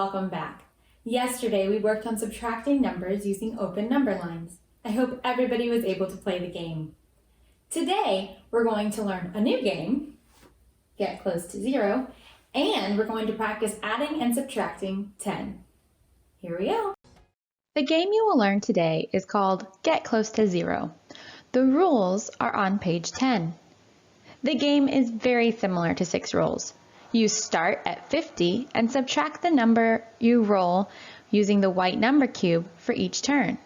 welcome back. Yesterday we worked on subtracting numbers using open number lines. I hope everybody was able to play the game. Today we're going to learn a new game, Get Close to Zero, and we're going to practice adding and subtracting 10. Here we go. The game you will learn today is called Get Close to Zero. The rules are on page 10. The game is very similar to 6 rolls. You start at 50 and subtract the number you roll using the white number cube for each turn.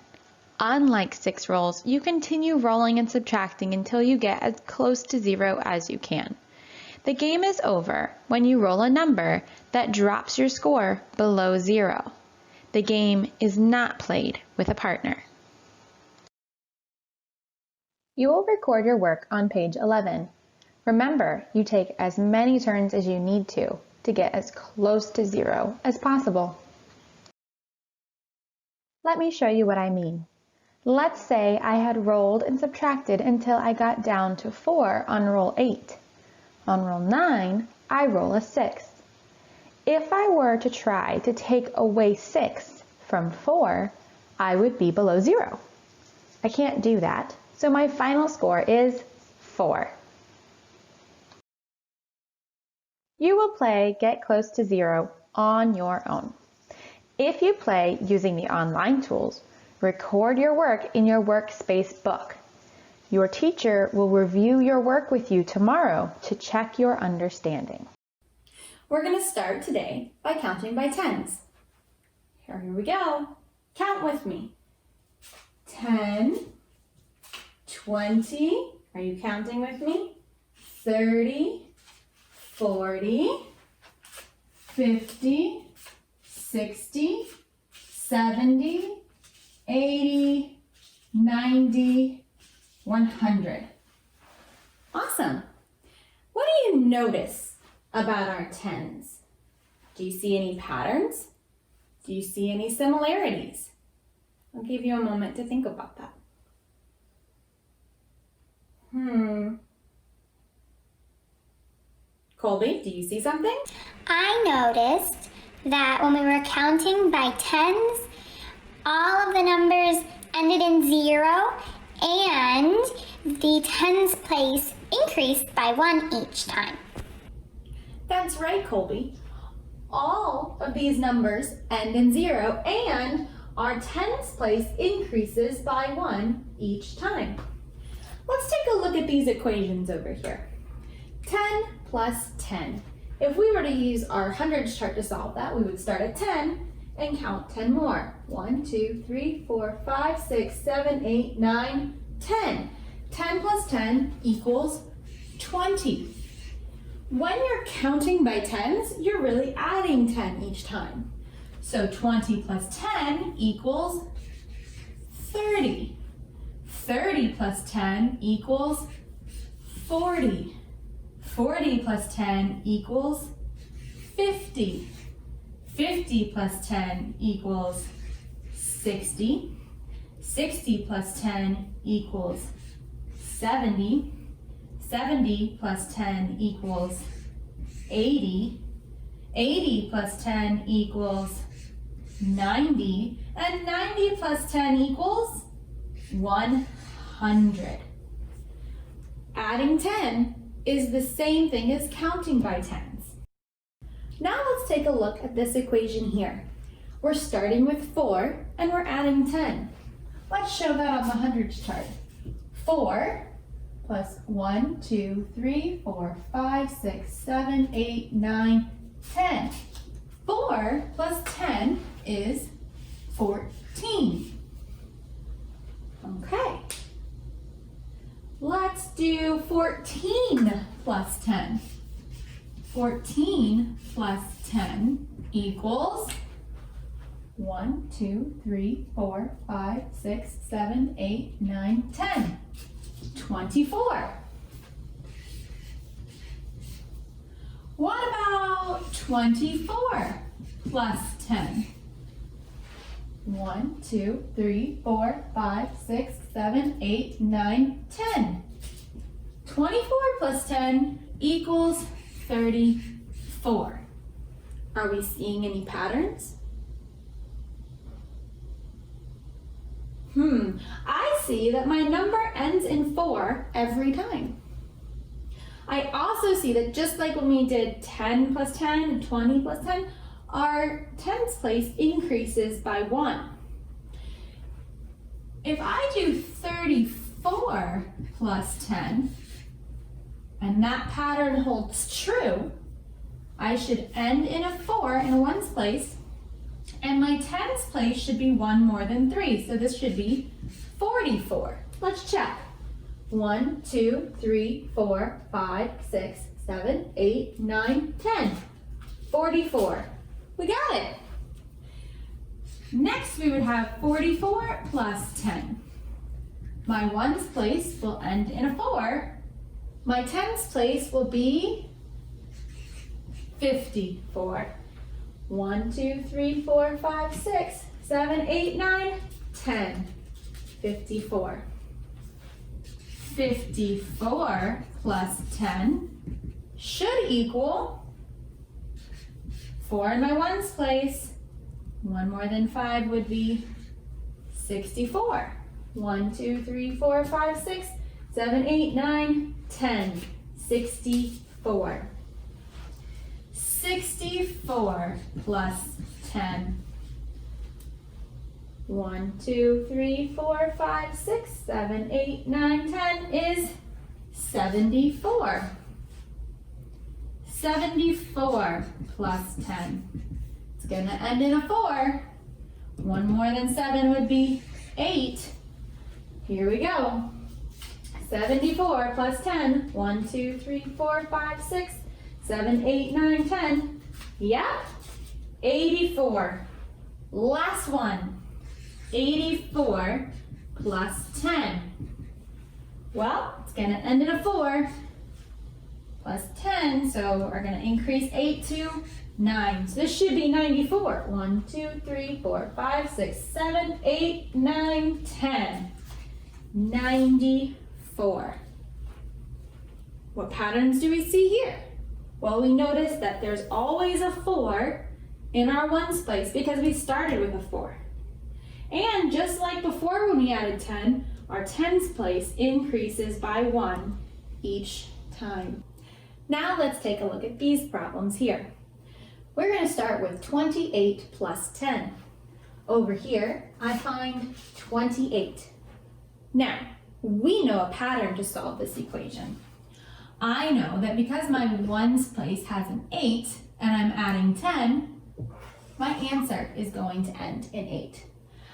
Unlike 6 rolls, you continue rolling and subtracting until you get as close to 0 as you can. The game is over when you roll a number that drops your score below 0. The game is not played with a partner. You will record your work on page 11. Remember, you take as many turns as you need to get as close to 0 as possible. Let me show you what I mean. Let's say I had rolled and subtracted until I got down to 4 on roll 8. On roll 9, I roll a 6. If I were to try to take away 6 from 4, I would be below 0. I can't do that, so my final score is 4. You will play Get Close to Zero on your own. If you play using the online tools, record your work in your workspace book. Your teacher will review your work with you tomorrow to check your understanding. We're going to start today by counting by tens. Here we go. Count with me. 10, 20, are you counting with me? 30, 40, 50, 60, 70, 80, 90, 100. Awesome. What do you notice about our tens? Do you see any patterns? Do you see any similarities? I'll give you a moment to think about that. Colby, do you see something? I noticed that when we were counting by tens, all of the numbers ended in 0 and the tens place increased by 1 each time. That's right, Colby. All of these numbers end in 0 and our tens place increases by 1 each time. Let's take a look at these equations over here. 10 plus 10. If we were to use our hundreds chart to solve that, we would start at 10 and count 10 more. 1, 2, 3, 4, 5, 6, 7, 8, 9, 10. 10 plus 10 equals 20. When you're counting by tens, you're really adding 10 each time. So 20 plus 10 equals 30. 30 plus 10 equals 40. 40 plus 10 equals 50. 50 plus 10 equals 60. 60 plus 10 equals 70. 70 plus 10 equals 80. 80 plus 10 equals 90. And 90 plus 10 equals 100. Adding 10 is the same thing as counting by tens. Now let's take a look at this equation here. We're starting with 4 and we're adding 10. Let's show that on the hundreds chart. 4 plus 1, 2, 3, 4, 5, 6, 7, 8, 9, 10. 4 plus 10 is 14. Okay. Let's do 14 plus 10. 14 plus 10 equals 1, 2, 3, 4, 5, 6, 7, 8, 9, 10. 24. What about 24 plus 10? 1, 2, 3, 4, 5, 6, 7, 8, 9, 10. 24 plus 10 equals 34. Are we seeing any patterns? I see that my number ends in 4 every time. I also see that just like when we did 10 plus 10 and 20 plus 10, our tens place increases by 1. If I do 34 plus 10, and that pattern holds true, I should end in a 4 in a ones place, and my tens place should be 1 more than 3, so this should be 44. Let's check. 1, 2, 3, 4, 5, 6, 7, 8, 9, 10. 44. We got it. Next, we would have 44 plus 10. My ones place will end in a 4. My tens place will be 54. 1, 2, 3, 4, 5, 6, 7, 8, 9, 10. 54. 54 plus 10 should equal 4 in my ones place. 1 more than 5 would be 64. 1, 2, 3, 4, 5, 6, 7, 8, 9, 10. 64. 64 plus 10. 1, 2, 3, 4, 5, 6, 7, 8, 9, 10 is 74. 74 plus 10. It's going to end in a 4. 1 more than 7 would be 8. Here we go. 74 plus 10. 1, 2, 3, 4, 5, 6, 7, 8, 9, 10. Yep. 84. Last one. 84 plus 10. Well, it's going to end in a 4 plus 10, so we're going to increase 8 to 9. So this should be 94. 1, 2, 3, 4, 5, 6, 7, 8, 9, 10. 94. What patterns do we see here? Well, we notice that there's always a 4 in our ones place because we started with a 4. And just like before when we added 10, our tens place increases by 1 each time. Now let's take a look at these problems here. We're going to start with 28 plus 10. Over here, I find 28. Now, we know a pattern to solve this equation. I know that because my ones place has an 8 and I'm adding 10, my answer is going to end in 8.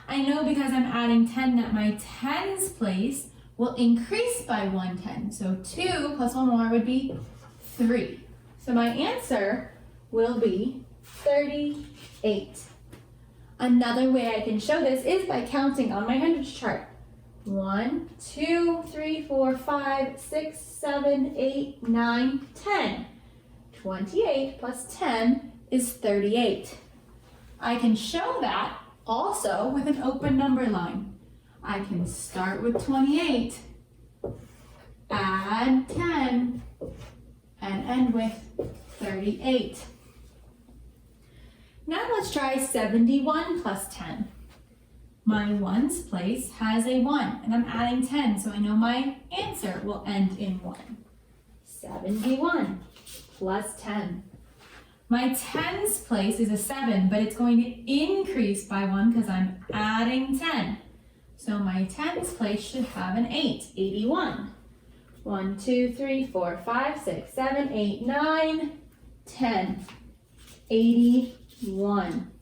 I know because I'm adding 10 that my tens place will increase by 1 10. So 2 plus 1 more would be 3. So my answer will be 38. Another way I can show this is by counting on my hundredths chart. 1, 2, 3, 4, 5, 6, 7, 8, 9, 10. 28 plus 10 is 38. I can show that also with an open number line. I can start with 28, add 10, and end with 38. Now let's try 71 plus 10. My ones place has a 1, and I'm adding 10, so I know my answer will end in 1. 71 plus 10. My tens place is a 7, but it's going to increase by 1 because I'm adding 10. So my tens place should have an 8, 81. 1, 2, 3, 4, 5, 6, 7, 8, 9, 10. 81.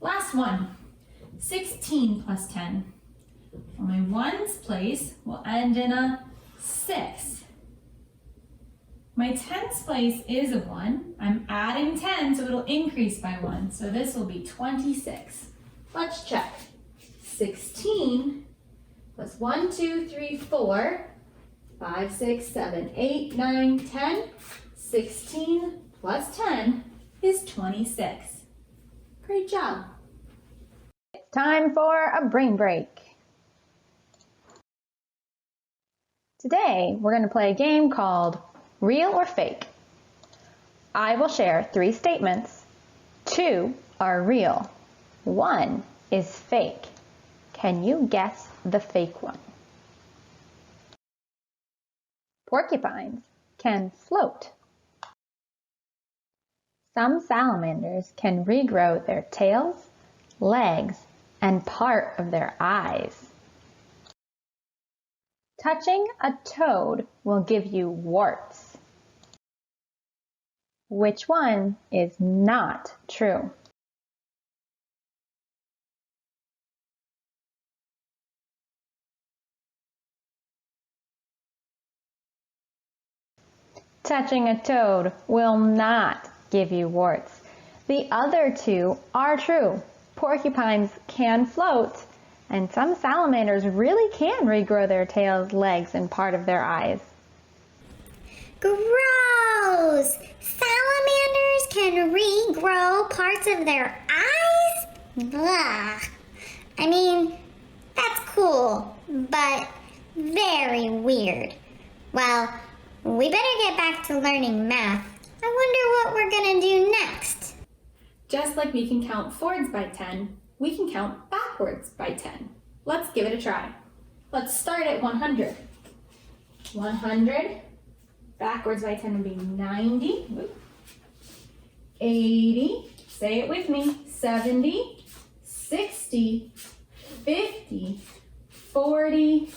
Last one, 16 plus 10. Well, my ones place will end in a 6. My tens place is a 1. I'm adding 10, so it'll increase by 1. So this will be 26. Let's check. 16 plus 1, 2, 3, 4, 5, 6, 7, 8, 9, 10. 16 plus 10 is 26. Great job. It's time for a brain break. Today, we're going to play a game called Real or Fake. I will share 3 statements, 2 are real. 1 is fake. Can you guess the fake one? Porcupines can float. Some salamanders can regrow their tails, legs, and part of their eyes. Touching a toad will give you warts. Which one is not true? Touching a toad will not give you warts. The other two are true. Porcupines can float, and some salamanders really can regrow their tails, legs, and part of their eyes. Gross! Salamanders can regrow parts of their eyes? Ugh. I mean, that's cool, but very weird. Well, we better get back to learning math. I wonder what we're gonna do next. Just like we can count forwards by 10, we can count backwards by 10. Let's give it a try. Let's start at 100. 100, backwards by 10 would be 90. 80, say it with me, 70, 60, 50, 40,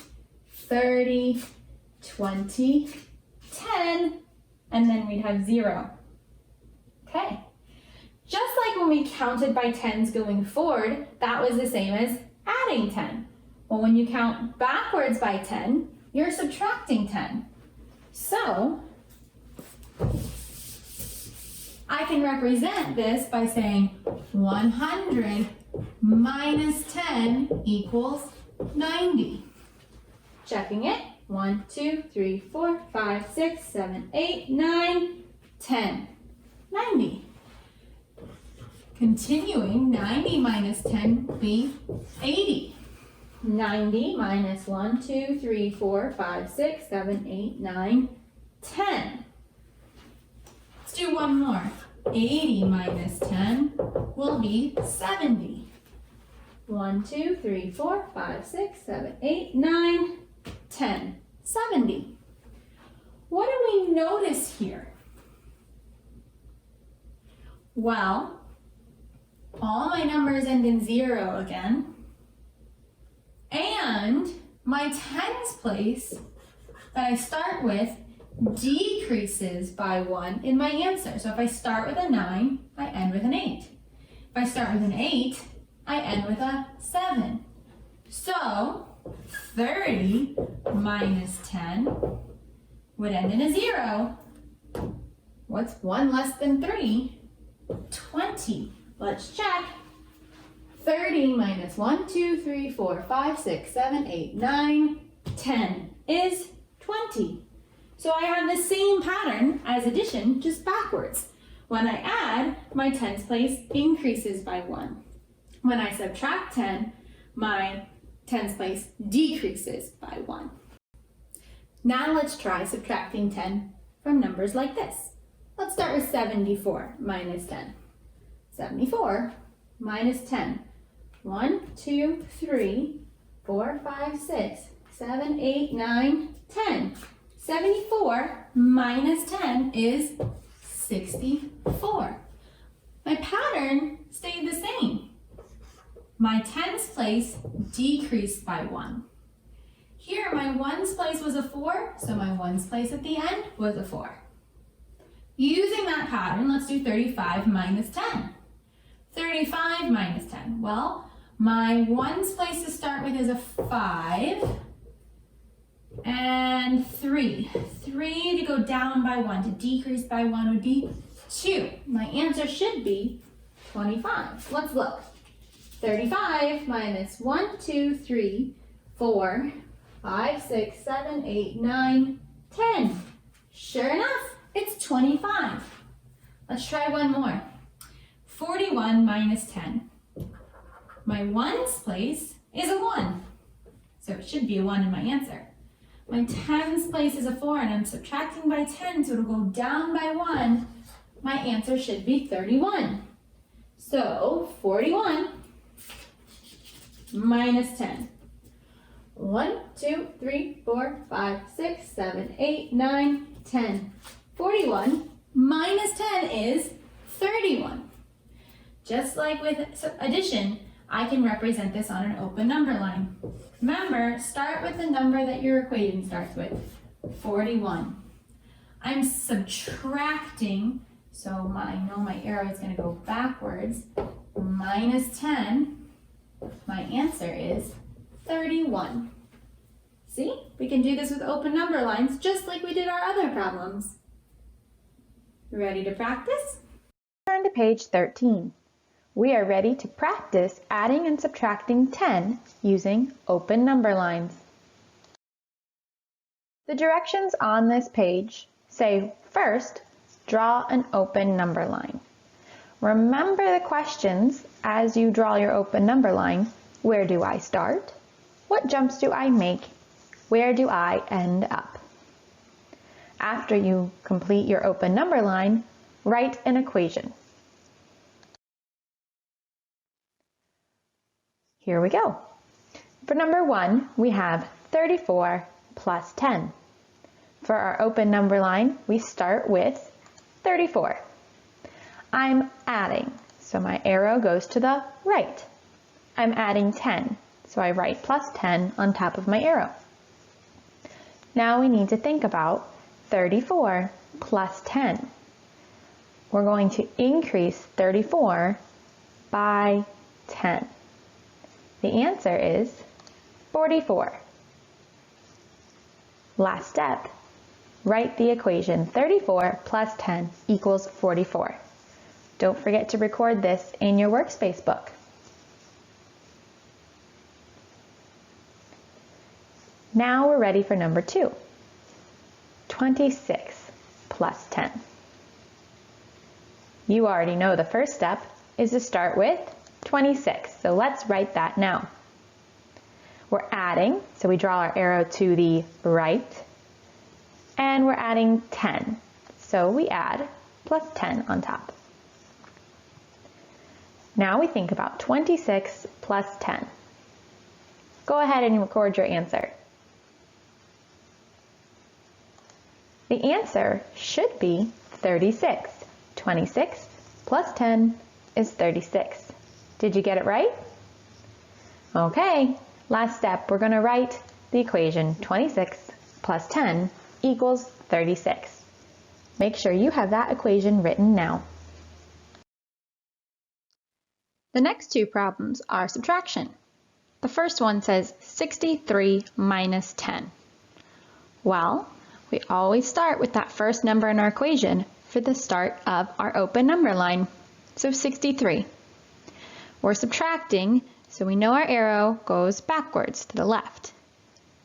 30, 20, 10, and then we'd have 0. Okay. Just like when we counted by 10s going forward, that was the same as adding 10. Well, when you count backwards by 10, you're subtracting 10. So, I can represent this by saying 100 minus 10 equals 90. Checking it. 1, 2, 3, 4, 5, 6, 7, 8, 9, 10. 90. Continuing, 90 minus 10 would be 80. 90 minus 1, 2, 3, 4, 5, 6, 7, 8, 9, 10. Let's do one more. 80 minus 10 will be 70. 1, 2, 3, 4, 5, 6, 7, 8, 9, 10. 70. What do we notice here? Well, all my numbers end in 0 again. And my tens place that I start with decreases by 1 in my answer. So if I start with a 9, I end with an 8. If I start with an 8, I end with a 7. So 30 minus 10 would end in a 0. What's 1 less than 3? 20. Let's check. 30 minus 1, 2, 3, 4, 5, 6, 7, 8, 9, 10 is 20. So I have the same pattern as addition, just backwards. When I add, my tens place increases by 1. When I subtract 10, my tens place decreases by 1. Now let's try subtracting 10 from numbers like this. Let's start with 74 minus 10. 74 minus 10. 1, 2, 3, 4, 5, 6, 7, 8, 9, 10. 74 minus 10 is 64. My pattern stayed the same. My tens place decreased by 1. Here, my ones place was a 4, so my ones place at the end was a 4. Using that pattern, let's do 35 minus 10. 35 minus 10. Well, my ones place to start with is a 5 and 3. 3 to go down by 1, to decrease by 1 would be 2. My answer should be 25. Let's look. 35 minus 1, 2, 3, 4, 5, 6, 7, 8, 9, 10. Sure enough, it's 25. Let's try one more. 41 minus 10. My ones place is a 1, so it should be a 1 in my answer. My tens place is a 4, and I'm subtracting by 10, so it'll go down by 1. My answer should be 31. So 41 minus 10. 1, 2, 3, 4, 5, 6, 7, 8, 9, 10. 41 minus 10 is 31. Just like with addition, I can represent this on an open number line. Remember, start with the number that your equation starts with, 41. I'm subtracting, so I know my arrow is going to go backwards. Minus 10, my answer is 31. See, we can do this with open number lines just like we did our other problems. Ready to practice? Turn to page 13. We are ready to practice adding and subtracting 10 using open number lines. The directions on this page say, first, draw an open number line. Remember the questions as you draw your open number line. Where do I start? What jumps do I make? Where do I end up? After you complete your open number line, write an equation. Here we go. For number 1, we have 34 plus 10. For our open number line, we start with 34. I'm adding, so my arrow goes to the right. I'm adding 10, so I write plus 10 on top of my arrow. Now we need to think about 34 plus 10. We're going to increase 34 by 10. The answer is 44. Last step, write the equation 34 plus 10 equals 44. Don't forget to record this in your workspace book. Now we're ready for number 2. 26 plus 10. You already know the first step is to start with 26, so let's write that now. We're adding, so we draw our arrow to the right, and we're adding 10, so we add plus 10 on top. Now we think about 26 plus 10. Go ahead and record your answer. The answer should be 36. 26 plus 10 is 36. Did you get it right? Okay, last step, we're going to write the equation 26 plus 10 equals 36. Make sure you have that equation written now. The next two problems are subtraction. The first one says 63 minus 10. Well, we always start with that first number in our equation for the start of our open number line. So 63. We're subtracting, so we know our arrow goes backwards to the left.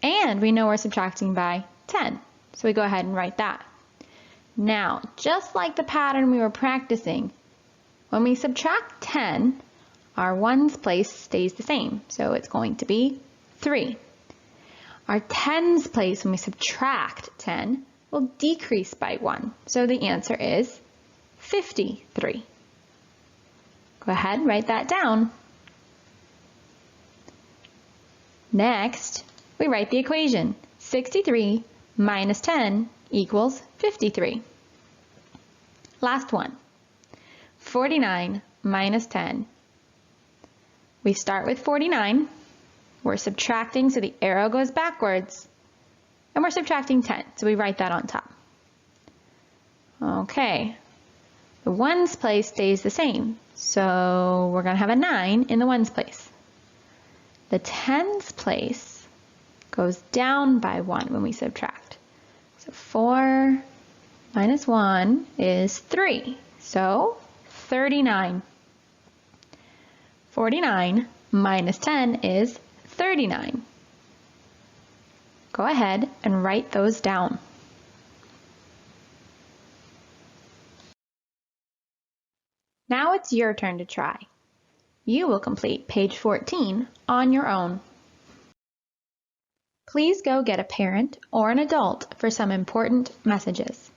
And we know we're subtracting by 10, so we go ahead and write that. Now, just like the pattern we were practicing, when we subtract 10, our ones place stays the same, so it's going to be 3. Our tens place, when we subtract 10, will decrease by 1, so the answer is 53. Go ahead and write that down. Next, we write the equation. 63 minus 10 equals 53. Last one. 49 minus 10. We start with 49. We're subtracting, so the arrow goes backwards. And we're subtracting 10, so we write that on top. Okay. The ones place stays the same, so we're going to have a 9 in the ones place. The tens place goes down by 1 when we subtract. So 4 minus 1 is 3, so 39. 49 minus 10 is 39. Go ahead and write those down. Now it's your turn to try. You will complete page 14 on your own. Please go get a parent or an adult for some important messages.